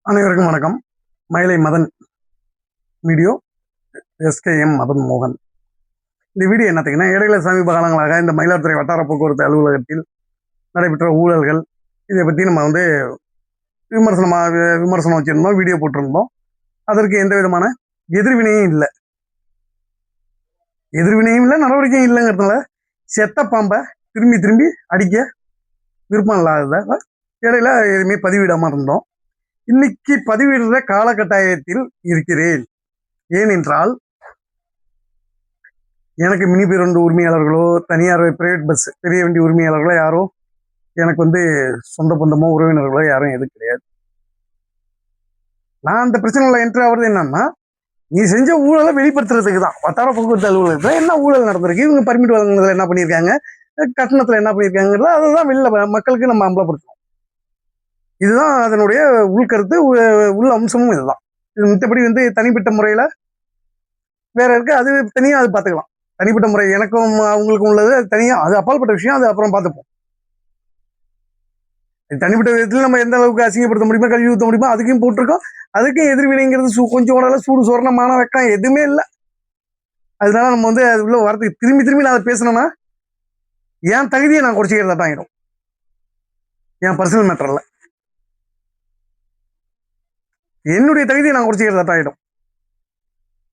அனைவருக்கும் வணக்கம். மயிலை மதன் வீடியோ எஸ்கேஎம் மதன் மோகன். இந்த வீடியோ என்னத்தீங்கன்னா, இடையில சமீப காலங்களாக இந்த மயிலாடுதுறை வட்டார போக்குவரத்து அலுவலகத்தில் நடைபெற்ற ஊழல்கள் இதை பற்றி நம்ம விமர்சனம் வச்சுருந்தோம், வீடியோ போட்டிருந்தோம். அதற்கு எந்த விதமான எதிர்வினையும் இல்லை, நடவடிக்கையும் இல்லைங்கிறதுனால செத்த பாம்பை திரும்பி திரும்பி அடிக்க விருப்பம் இல்லாதத இடையில எதுவுமே பதிவிடாமல் இருந்தோம். இன்னைக்கு பதிவிடுற காலகட்டாயத்தில் இருக்கிறேன். ஏனென்றால் எனக்கு மினி பேருந்து உரிமையாளர்களோ தனியார் பிரைவேட் பஸ் பெரிய வண்டி உரிமையாளர்களோ யாரோ எனக்கு சொந்த பந்தமோ உறவினர்களோ யாரும் எது கிடையாது. நான் அந்த பிரச்சனைல என்ட்ரி ஆகுறது என்னன்னா, நீ செஞ்ச ஊழலை வெளிப்படுத்துறதுக்கு தான். வட்டார போக்குவரத்து அலுவலகத்தில் என்ன ஊழல் நடந்திருக்கு, இவங்க பர்மிட் வழங்குனதுல என்ன பண்ணியிருக்காங்க, கட்டணத்துல என்ன பண்ணியிருக்காங்கிறத அதுதான் வெளில மக்களுக்கு நம்ம அம்பலப்படுத்தணும். இதுதான் அதனுடைய உள்கருத்து, உள் அம்சமும் இதுதான். இது மற்றபடி தனிப்பட்ட முறையில வேற இருக்கு, அது தனியா அது பார்த்துக்கலாம். தனிப்பட்ட முறை எனக்கும் அவங்களுக்கும் உள்ளது தனியா, அது அப்பாற்பட்ட விஷயம், அது அப்புறம் பார்த்துப்போம். தனிப்பட்ட விதத்தில் நம்ம எந்த அளவுக்கு அசிங்கப்படுத்த முடியுமோ, கல்வி ஊற்ற முடியுமோ அதுக்கும் போட்டிருக்கோம். அதுக்கும் எதிர்வினைங்கிறது கொஞ்சம் ஓரளவு சூடு சொரணமான வெக்கம் எதுவுமே இல்லை. அதனால நம்ம அது உள்ள வரதுக்கு திரும்பி நான் அதை பேசணும்னா என் தகுதியை நான் குறைச்சிக்கிறதா தான் ஆகிடும், என் பர்சனல் மேட்டர்ல என்னுடைய தகுதியை நான் குறைச்சிக்கிறதா ஆகிடும்.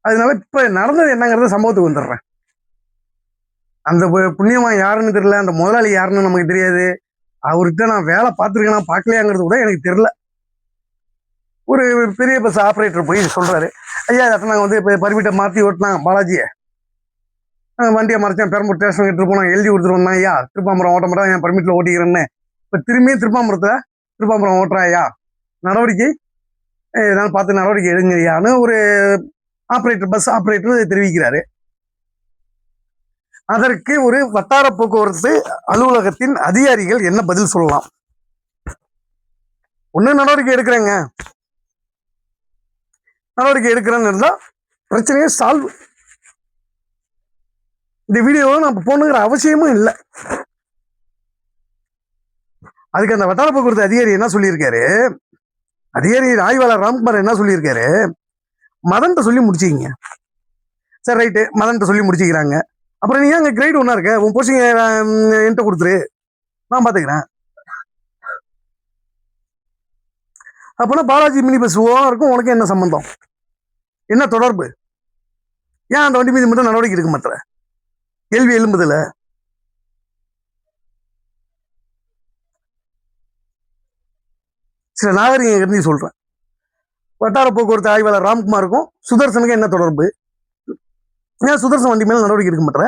அதனால இப்ப நடந்தது என்னங்கிறத சம்பவத்துக்கு வந்துடுறேன். அந்த புண்ணியமா யாருன்னு தெரியல, அந்த முதலாளி யாருன்னு நமக்கு தெரியாது. அவர்கிட்ட நான் வேலை பார்த்துருக்கேனா பார்க்கலையாங்கிறது கூட எனக்கு தெரியல. ஒரு பெரிய பஸ் ஆப்ரேட்டர் போய் சொல்றாரு, ஐயா நாங்கள் இப்போ பர்மிட்டை மாற்றி ஓட்டினாங்க பாலாஜியை, வண்டியை மறைச்சேன், பெரம்பூர் ஸ்டேஷன் எடுத்துட்டு போனா எழுதி கொடுத்துட்டு வந்தான், ஐயா திருப்பாம்பரம் ஓட்ட மாட்டேன், என் பர்மிட்ல ஓட்டிக்கிறேன்னு. இப்போ திரும்பியும் திருப்பாம்பரம் ஓட்டுறா ஐயா, நடவடிக்கை ஏதாவது பார்த்து நடவடிக்கை எடுங்கய்யான்னு ஒரு பஸ் ஆப்ரேட்டர் தெரிவிக்கிறாரு. அதற்கு ஒரு வட்டார போக்குவரத்து அலுவலகத்தின் அதிகாரிகள் என்ன பதில் சொல்லலாம்? ஒண்ணு நடவடிக்கை எடுக்கிறேன்னு இருந்தா பிரச்சனையே சால்வ். இந்த வீடியோவை நான் போகணுங்கிற அவசியமும் இல்லை. அதுக்கு அந்த வட்டார போக்குவரத்து அதிகாரி என்ன சொல்லியிருக்காரு, அதிகாரி ஆய்வாளர் ராம்குமார் என்ன சொல்லியிருக்காரு, மதன்கிட்ட சொல்லி முடிச்சிங்க. சரி ரைட்டு, மதன்கிட்ட சொல்லி முடிச்சுக்கிறாங்க. அப்புறம் நீ அங்கே கிரேட் ஒன்றா இருக்க, உன் போஸ்டிங் என்கிட்ட கொடுத்துரு, நான் பார்த்துக்கிறேன். அப்போனா பாலாஜி மினி பஸ் ஓனருக்கும் உனக்கு என்ன சம்பந்தம், என்ன தொடர்பு? ஏன் அந்த வண்டி மீது மட்டும் நடவடிக்கை எடுக்க மாட்டேற? கேள்வி எழும்புதில்ல. சில நாகரிகம் கருதி சொல்றேன். வட்டார போக்குவரத்து ஆய்வாளர் ராம்குமாருக்கும் சுதர்சனுக்கும் என்ன தொடர்பு? ஏன் சுதர்சன் வண்டி மேல நடவடிக்கை எடுக்க மாட்டேற?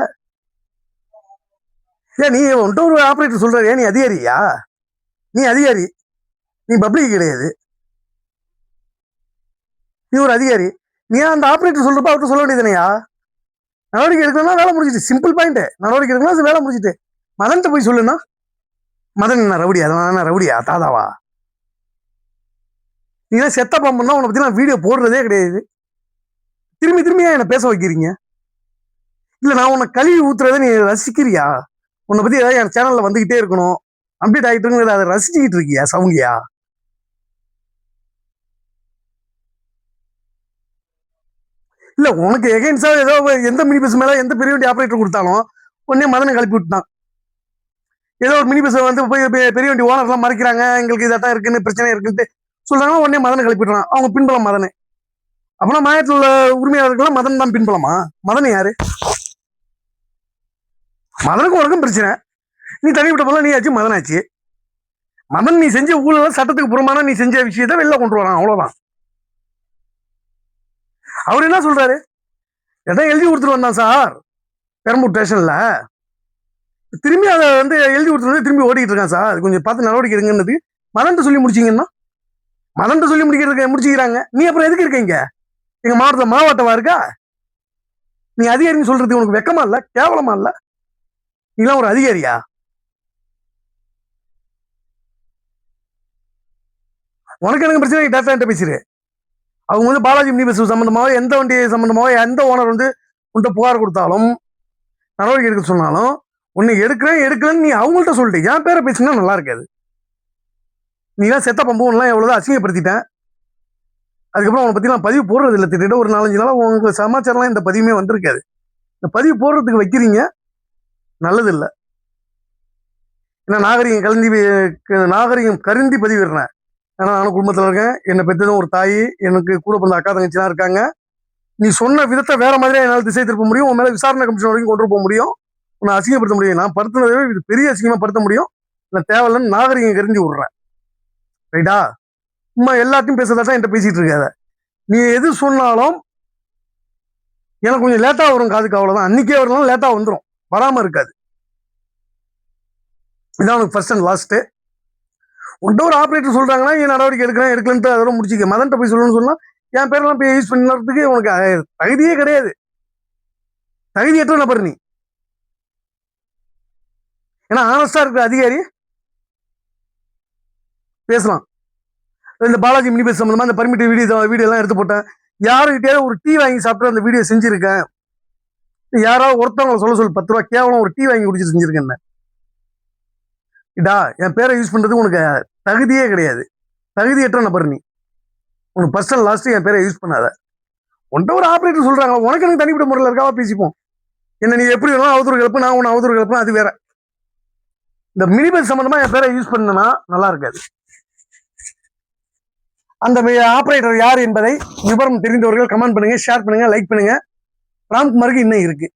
ஏன் நீ ஒரு ஆபரேட்டர் சொல்ற, நீ அதிகாரியா? நீ அதிகாரி, நீ பப்ளிக் கிடையாது, நீ ஒரு அதிகாரி. நீ அந்த ஆபரேட்டர் சொல்றப்ப அவர்கிட்ட சொல்ல வேண்டியதுனையா, நடவடிக்கை எடுக்கணும்னா வேலை முடிச்சுட்டு, சிம்பிள் பாயிண்ட், நடவடிக்கை எடுக்கணும் வேலை முடிச்சுட்டு மதன்கிட்ட போய் சொல்லுன்னா, மதன் என்ன ரவுடியா? அதனால ரவுடியா தாதாவா? நீங்க செத்த பாம்புன்னா உன்னை பத்தி நான் வீடியோ போடுறதே கிடையாது. திரும்பி என்ன பேச வைக்கிறீங்க? இல்ல நான் உன்னை கழுவி ஊத்துறதை நீ ரசிக்கிறியா? உன்னை பத்தி ஏதாவது என் சேனல்ல வந்துகிட்டே இருக்கணும், அப்டேட் ஆகிட்டு அதை ரசிச்சுக்கிட்டு இருக்கியா சவுங்கியா? இல்ல உனக்கு எகைன்ஸா ஏதோ எந்த மினி பஸ் மேல எந்த பெரிய வண்டி ஆபரேட்டர் கொடுத்தாலும் உடனே மதனை கிளப்பி விட்டான். ஏதோ ஒரு மினி பஸ் போய் பெரிய வண்டி ஓனர்லாம் மறைக்கிறாங்க, எங்களுக்கு இதான் இருக்குன்னு பிரச்சனை இருக்குன்ட்டு சொல்றாங்க, உடனே மதனை கிளப்பிடுறான். அவங்க பின்பலம் மதனை. அப்பனா மாயத்தில் உள்ள உரிமையாளர்கள்லாம் மதன் தான் பின்பலமா? மதன் யாரு? மதனுக்கும் உனக்கும் பிரச்சனை. நீ தனிப்பட்ட போல நீ ஆச்சு, மதன் ஆச்சு. மதன் நீ செஞ்ச ஊழல சட்டத்துக்கு புறமான நீ செஞ்ச விஷயத்த வெளில கொண்டு வரான், அவ்வளவுதான். அவர் என்ன சொல்றாரு, எதாவது எழுதி கொடுத்துட்டு வந்தான் சார் பெரம்பூர் ஸ்டேஷன்ல, திரும்பி அதை எழுதி கொடுத்துட்டு திரும்பி ஓடிட்டு இருக்கான் சார், கொஞ்சம் பார்த்து நடவடிக்கை எடுங்கன்னு மதன்ட்டு சொல்லி முடிச்சிங்கன்னா, மதன்ட்டு சொல்லி முடிச்சுக்கிறாங்க. நீ அப்புறம் எதுக்கு இருக்கீங்க? எங்க மாவட்டத்தில் மாவட்டவா இருக்கா? நீ அதிகாரின்னு சொல்றது உனக்கு வெக்கமா இல்ல, கேவலமா இல்ல? நீலாம் ஒரு அதிகாரியா? உனக்கு எனக்கு பிரச்சனை, டேரக்டா பேசுறேன். அவங்க பாலாஜி மினி பஸ் சம்பந்தமாக எந்த வண்டி சம்பந்தமாக எந்த ஓனர் உன்கிட்ட புகார் கொடுத்தாலும் நடவடிக்கை எடுக்க சொன்னாலும் உன்னை எடுக்கலன்னு நீ அவங்கள்ட்ட சொல்லிட்டு என் பேரை பேசினா நல்லா இருக்காது. நீலாம் செத்த பம்புலாம் எவ்வளவுதான் அசிங்கப்படுத்திட்டேன். அதுக்கப்புறம் அவனை பத்தி நான் பதிவு போடுறது இல்லை. திட்ட ஒரு 4-5 நாளா உங்களுக்கு சமாச்சாரம்லாம் இந்த பதிவுமே வந்திருக்காது. இந்த பதிவு போடுறதுக்கு வைக்கிறீங்க, நல்லது இல்லை. ஏன்னா நாகரிகம் கருந்தி பதிவிடுறேன். ஏன்னா நானும் குடும்பத்தில் இருக்கேன். என்னை பெற்றதும் ஒரு தாய், எனக்கு கூட பிறந்த அக்கா தங்கச்சிலாம் இருக்காங்க. நீ சொன்ன விதத்தை வேற மாதிரியா என்னால் திசை திருப்ப முடியும். உன் மேல விசாரணை கமிஷன் வரைக்கும் கொண்டு போக முடியும். உன்னை அசிங்கப்படுத்த முடியும். நான் படுத்துனதே இது பெரிய அசிங்கமா படுத்த முடியும். நான் தேவையில்லன்னு நாகரிகம் கருந்தி விடுறேன். ரைட்டா? சும்மா எல்லாத்தையும் பேசுறதா என்கிட்ட பேசிட்டு இருக்காத. நீ எது சொன்னாலும் எனக்கு கொஞ்சம் லேட்டா வரும் காதுக்கு, அவ்வளவுதான். அன்னைக்கே வரலாம், லேட்டா வந்துடும், வராம இருக்காது. இதான் உனக்கு ஃபர்ஸ்ட் அண்ட் லாஸ்ட். உன்ட்ட ஒரு ஆப்ரேட்டர் சொல்றாங்கன்னா என் நடவடிக்கை எடுக்கலன்ட்டு அதோட முடிச்சுக்க. மதன்ட்ட போய் சொல்லணும்னு சொன்னா என் பேரெல்லாம் போய் யூஸ் பண்ணுறதுக்கு உனக்கு தகுதியே கிடையாது. தகுதியற்ற நபர் நீ. ஏன்னா ஆனஸ்டா இருக்கிற அதிகாரி பேசலாம். இந்த பாலாஜி மினி பஸ் சம்பந்தமா அந்த பர்மிட் வீடியோ எல்லாம் எடுத்து போட்டேன். யாருக்கிட்டே ஒரு டீ வாங்கி சாப்பிட்டு அந்த வீடியோ செஞ்சிருக்கேன். யாராவது ஒருத்தவங்களை சொல்ல 10 ரூபா கேவலம் ஒரு டீ வாங்கி குடிச்சு செஞ்சிருக்கேன். இதா என் பேரை யூஸ் பண்றதுக்கு உனக்கு தகுதியே கிடையாது. தகுதியற்ற நபர் நீ. உனக்கு பர்சனல் லாஸ்ட் என் பேரை யூஸ் பண்ணாத. உன்ட்ட ஒரு ஆப்ரேட்டர் சொல்றாங்க, உனக்கு எனக்கு தனிப்பட்ட முறையில் இருக்காவா பேசிப்போம். என்ன நீ எப்படி வேணாலும் அவதூறு கிளப்பு, நான் உன்னை அவதூறு கிளப்புனா அது வேற. இந்த மினி பஸ் சம்பந்தமா என் பேரை யூஸ் பண்ணனா நல்லா இருக்காது. அந்த ஆபரேட்டர் யார் என்பதை விவரம் தெரிந்தவர்கள் கமெண்ட் பண்ணுங்க, ஷேர் பண்ணுங்க, லைக் பண்ணுங்க. ராம்குமாருக்கு இன்னும் இருக்கு.